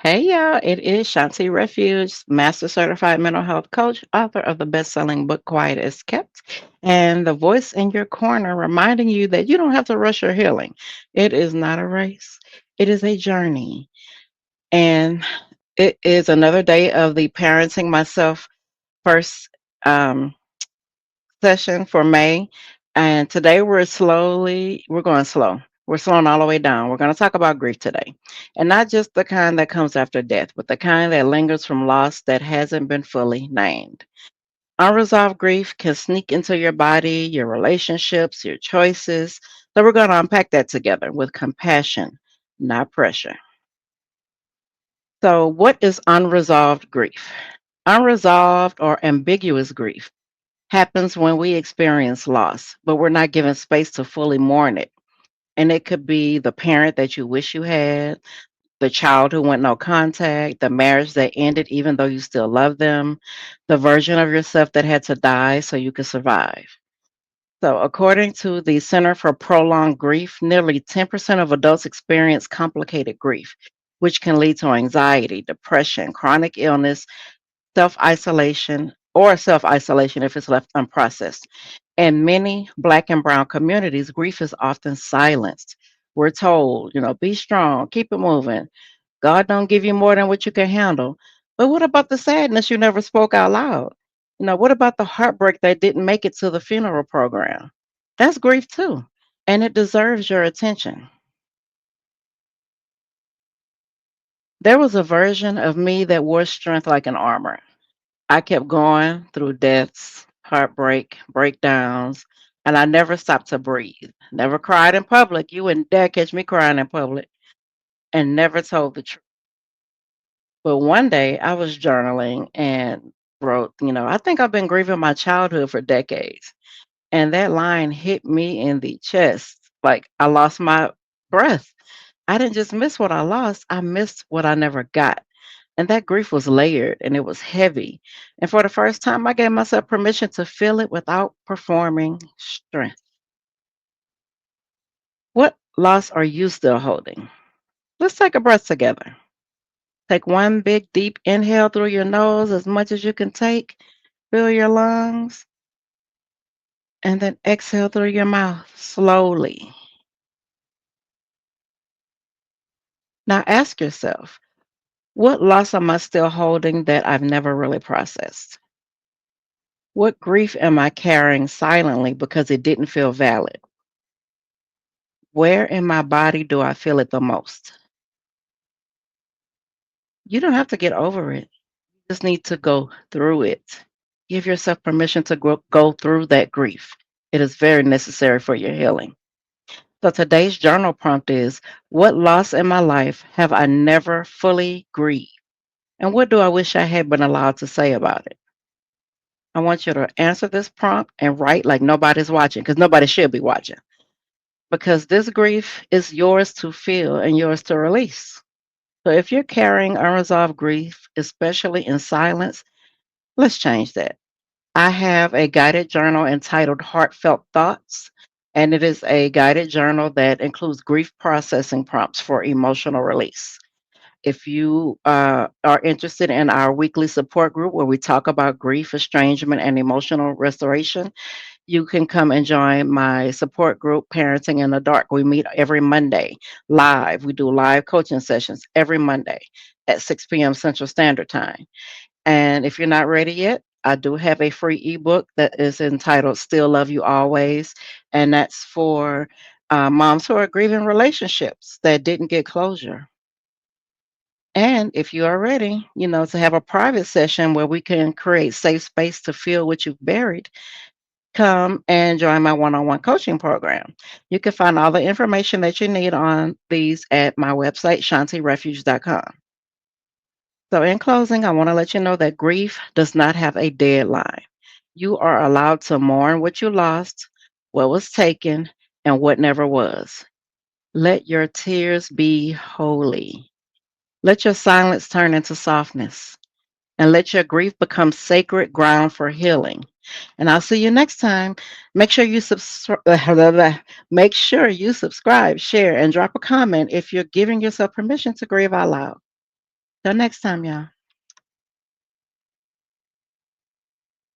Hey y'all, it is Shawnti Refuge, Master Certified Mental Health Coach, author of the best-selling book Quiet is Kept, and the voice in your corner reminding you that you don't have to rush your healing. It is not a race. It is a journey. And it is another day of the Parenting Myself first um, session for May. And today we're going slow. We're slowing all the way down. We're going to talk about grief today. And not just the kind that comes after death, but the kind that lingers from loss that hasn't been fully named. Unresolved grief can sneak into your body, your relationships, your choices. So we're going to unpack that together with compassion, not pressure. So, what is unresolved grief? Unresolved or ambiguous grief happens when we experience loss, but we're not given space to fully mourn it. And it could be the parent that you wish you had, the child who went no contact, the marriage that ended even though you still love them, the version of yourself that had to die so you could survive. So, according to the Center for Prolonged Grief, nearly 10% of adults experience complicated grief, which can lead to anxiety, depression, chronic illness, self isolation if it's left unprocessed. In many Black and Brown communities, grief is often silenced. We're told, be strong, keep it moving. God don't give you more than what you can handle. But what about the sadness you never spoke out loud? What about the heartbreak that didn't make it to the funeral program? That's grief too, and it deserves your attention. There was a version of me that wore strength like an armor. I kept going through deaths, heartbreak, breakdowns, and I never stopped to breathe. Never cried in public. You wouldn't dare catch me crying in public, and never told the truth. But one day I was journaling and wrote, I think I've been grieving my childhood for decades. And that line hit me in the chest. Like I lost my breath. I didn't just miss what I lost, I missed what I never got. And that grief was layered and it was heavy. And for the first time, I gave myself permission to feel it without performing strength. What loss are you still holding? Let's take a breath together. Take one big, deep inhale through your nose as much as you can take. Fill your lungs. And then exhale through your mouth slowly. Now ask yourself, what loss am I still holding that I've never really processed? What grief am I carrying silently because it didn't feel valid? Where in my body do I feel it the most? You don't have to get over it. You just need to go through it. Give yourself permission to go through that grief. It is very necessary for your healing. So today's journal prompt is, what loss in my life have I never fully grieved? And what do I wish I had been allowed to say about it? I want you to answer this prompt and write like nobody's watching, because nobody should be watching. Because this grief is yours to feel and yours to release. So if you're carrying unresolved grief, especially in silence, let's change that. I have a guided journal entitled Heartfelt Thoughts, and it is a guided journal that includes grief processing prompts for emotional release. If you are interested in our weekly support group where we talk about grief, estrangement, and emotional restoration, you can come and join my support group, Parenting in the Dark. We meet every Monday live. We do live coaching sessions every Monday at 6 p.m. Central Standard Time. And if you're not ready yet, I do have a free ebook that is entitled Still Love You Always. And that's for moms who are grieving relationships that didn't get closure. And if you are ready, to have a private session where we can create safe space to feel what you've buried, come and join my one-on-one coaching program. You can find all the information that you need on these at my website, shantirefuge.com. So, in closing, I want to let you know that grief does not have a deadline. You are allowed to mourn what you lost, what was taken, and what never was. Let your tears be holy. Let your silence turn into softness. And let your grief become sacred ground for healing. And I'll see you next time. Make sure you make sure you subscribe, share, and drop a comment if you're giving yourself permission to grieve out loud. Till next time, y'all.